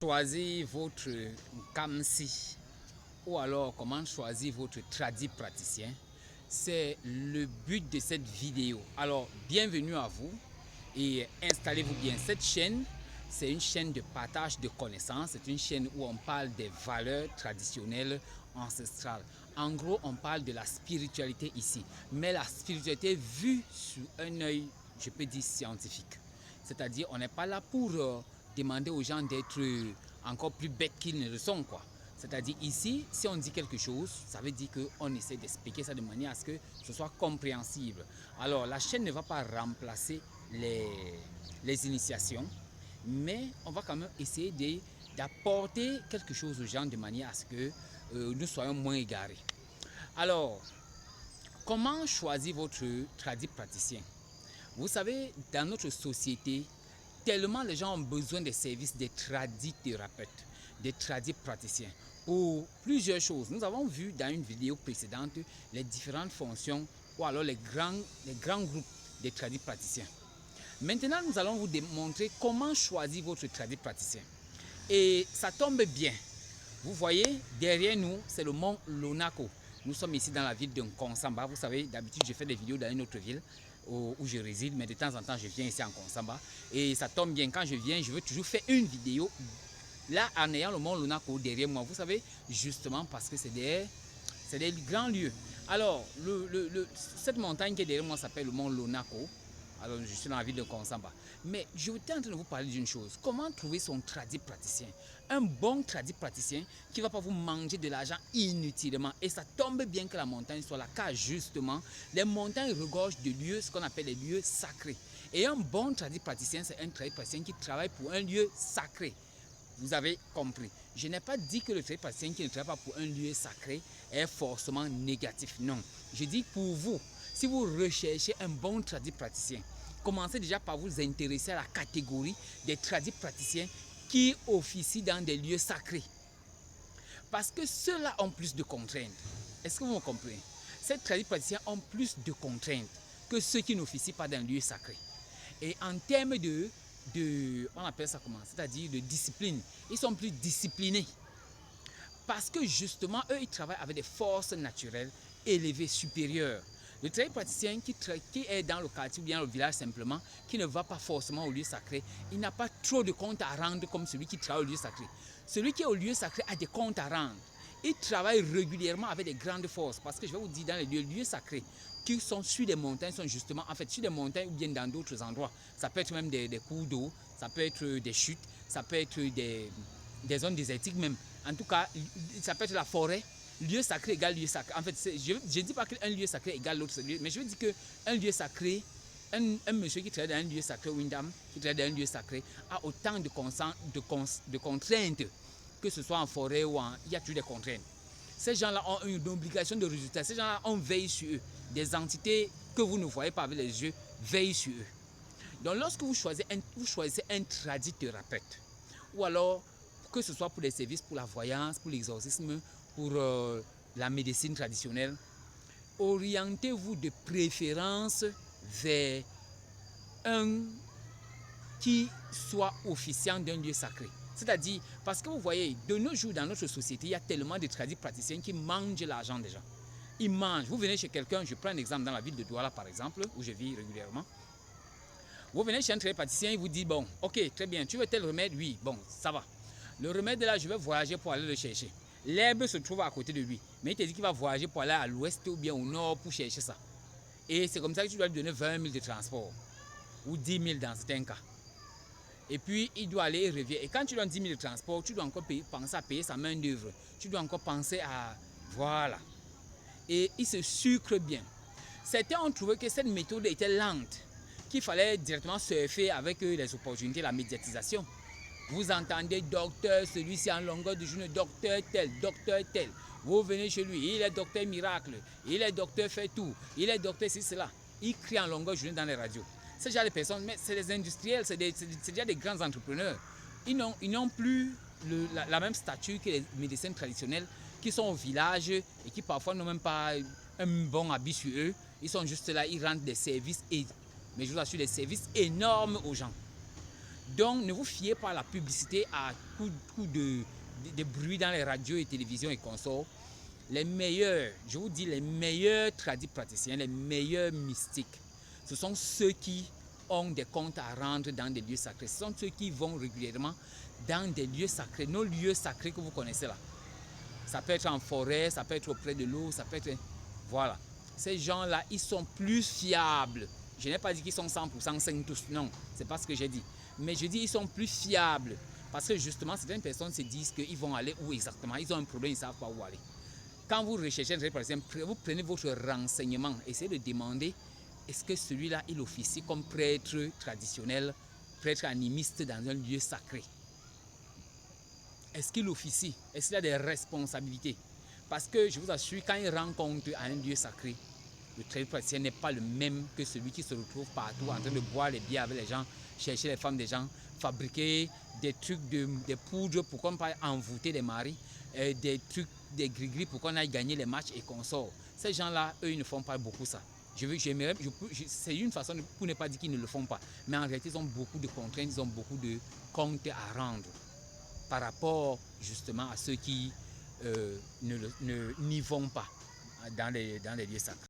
choisir votre KAMSI ou alors comment choisir votre tradit praticien, c'est le but de cette vidéo. Alors, bienvenue à vous et installez-vous bien. Cette chaîne, c'est une chaîne de partage de connaissances. C'est une chaîne où on parle des valeurs traditionnelles ancestrales. En gros, on parle de la spiritualité ici. Mais la spiritualité vue sous un œil, je peux dire, scientifique. C'est-à-dire, on n'est pas là pour demander aux gens d'être encore plus bêtes qu'ils ne le sont, quoi. C'est-à-dire ici, si on dit quelque chose, ça veut dire qu'on essaie d'expliquer ça de manière à ce que ce soit compréhensible. Alors, la chaîne ne va pas remplacer les initiations, mais on va quand même essayer d'apporter quelque chose aux gens de manière à ce que nous soyons moins égarés. Alors, comment choisir votre tradit praticien? Vous savez, dans notre société, tellement les gens ont besoin des services des tradis thérapeutes, des tradis praticiens, pour plusieurs choses. Nous avons vu dans une vidéo précédente les différentes fonctions ou alors les grands groupes des tradis praticiens. Maintenant, nous allons vous démontrer comment choisir votre tradit praticien. Et ça tombe bien. Vous voyez, derrière nous, c'est le mont Lonako. Nous sommes ici dans la ville de Nkonsamba. Vous savez, d'habitude, je fais des vidéos dans une autre ville où je réside, mais de temps en temps, je viens ici en Nkonsamba. Et ça tombe bien, quand je viens, je veux toujours faire une vidéo là en ayant le mont Lonako derrière moi. Vous savez, justement parce que c'est des grands lieux. Alors, cette montagne qui est derrière moi s'appelle le mont Lonako. Alors, je suis dans la ville de Nkonsamba. Mais je suis en train de vous parler d'une chose. Comment trouver son tradit praticien? Un bon tradit praticien qui ne va pas vous manger de l'argent inutilement. Et ça tombe bien que la montagne soit là, car justement, les montagnes regorgent de lieux, ce qu'on appelle les lieux sacrés. Et un bon tradit praticien, c'est un tradit praticien qui travaille pour un lieu sacré. Vous avez compris. Je n'ai pas dit que le tradit praticien qui ne travaille pas pour un lieu sacré est forcément négatif. Non. Je dis pour vous, si vous recherchez un bon tradit praticien, commencez déjà par vous intéresser à la catégorie des tradis praticiens qui officient dans des lieux sacrés. Parce que ceux-là ont plus de contraintes. Est-ce que vous me comprenez? Ces tradis praticiens ont plus de contraintes que ceux qui n'officient pas dans un lieu sacré. Et en termes on appelle ça comment? C'est-à-dire de discipline. Ils sont plus disciplinés. Parce que justement, eux, ils travaillent avec des forces naturelles élevées, supérieures. Le tradit praticien qui est dans le quartier ou bien le village simplement, qui ne va pas forcément au lieu sacré, il n'a pas trop de comptes à rendre comme celui qui travaille au lieu sacré. Celui qui est au lieu sacré a des comptes à rendre. Il travaille régulièrement avec des grandes forces. Parce que je vais vous dire, dans les lieux sacrés, qui sont sur des montagnes, sont justement, en fait, sur des montagnes ou bien dans d'autres endroits. Ça peut être même des cours d'eau, ça peut être des chutes, ça peut être des zones désertiques même. En tout cas, ça peut être la forêt. Lieu sacré égale lieu sacré. En fait, je ne dis pas qu'un lieu sacré égale l'autre lieu, mais je veux dire qu'un lieu sacré, un monsieur qui travaille dans un lieu sacré ou une dame qui travaille dans un lieu sacré a autant de contraintes, que ce soit en forêt ou il y a toujours des contraintes. Ces gens-là ont une obligation de résultat. Ces gens-là, on veille sur eux. Des entités que vous ne voyez pas avec les yeux veillent sur eux. Donc, lorsque vous choisissez un tradit thérapeute, ou alors que ce soit pour les services, pour la voyance, pour l'exorcisme, pour la médecine traditionnelle, orientez-vous de préférence vers un qui soit officiant d'un lieu sacré. C'est-à-dire, parce que vous voyez, de nos jours dans notre société, il y a tellement de tradis praticiens qui mangent l'argent des gens. Ils mangent. Vous venez chez quelqu'un, je prends un exemple dans la ville de Douala par exemple, où je vis régulièrement. Vous venez chez un tradit praticien, il vous dit, bon, ok, très bien, tu veux tel remède? Oui, bon, ça va. Le remède là, je vais voyager pour aller le chercher. L'herbe se trouve à côté de lui, mais il te dit qu'il va voyager pour aller à l'ouest ou bien au nord pour chercher ça. Et c'est comme ça que tu dois lui donner 20 000 de transport, ou 10 000 dans certains cas. Et puis, il doit aller et revient. Et quand tu donnes 10 000 de transport, tu dois encore penser à payer sa main d'œuvre. Tu dois encore penser à... Voilà. Et il se sucre bien. Certains ont trouvé que cette méthode était lente, qu'il fallait directement surfer avec les opportunités, la médiatisation. Vous entendez docteur, celui-ci en longueur de journée, docteur tel, docteur tel. Vous venez chez lui, il est docteur miracle, il est docteur fait tout, il est docteur ci, cela. Il crie en longueur de journée dans les radios. Ces genre de personnes, mais c'est des industriels, c'est déjà des grands entrepreneurs. Ils n'ont plus la même stature que les médecins traditionnels qui sont au village et qui parfois n'ont même pas un bon habit sur eux. Ils sont juste là, ils rendent des services, mais je vous assure, des services énormes aux gens. Donc, ne vous fiez pas à la publicité à coup de bruit dans les radios et télévisions et consorts. Les meilleurs, je vous dis, les meilleurs praticiens, les meilleurs mystiques, ce sont ceux qui ont des comptes à rendre dans des lieux sacrés. Ce sont ceux qui vont régulièrement dans des lieux sacrés, nos lieux sacrés que vous connaissez là. Ça peut être en forêt, ça peut être auprès de l'eau, ça peut être... Voilà. Ces gens-là, ils sont plus fiables. Je n'ai pas dit qu'ils sont 100% sains tous, non, c'est pas ce que j'ai dit. Mais je dis ils sont plus fiables. Parce que justement, certaines personnes se disent qu'ils vont aller où exactement. Ils ont un problème, ils ne savent pas où aller. Quand vous recherchez, par exemple, vous prenez votre renseignement, essayez de demander est-ce que celui-là, il officie comme prêtre traditionnel, prêtre animiste dans un lieu sacré? Est-ce qu'il officie? Est-ce qu'il a des responsabilités? Parce que je vous assure, quand il rend compte à un lieu sacré, le prêtre praticien n'est pas le même que celui qui se retrouve partout en train de boire les bières avec les gens, chercher les femmes des gens, fabriquer des trucs, des poudres pour qu'on puisse envoûter les maris, des trucs, des gris-gris pour qu'on aille gagner les matchs et qu'on sort. Ces gens-là, eux, ils ne font pas beaucoup ça. C'est une façon pour ne pas dire qu'ils ne le font pas. Mais en réalité, ils ont beaucoup de contraintes, ils ont beaucoup de comptes à rendre par rapport justement à ceux qui n'y vont pas dans les lieux sacrés.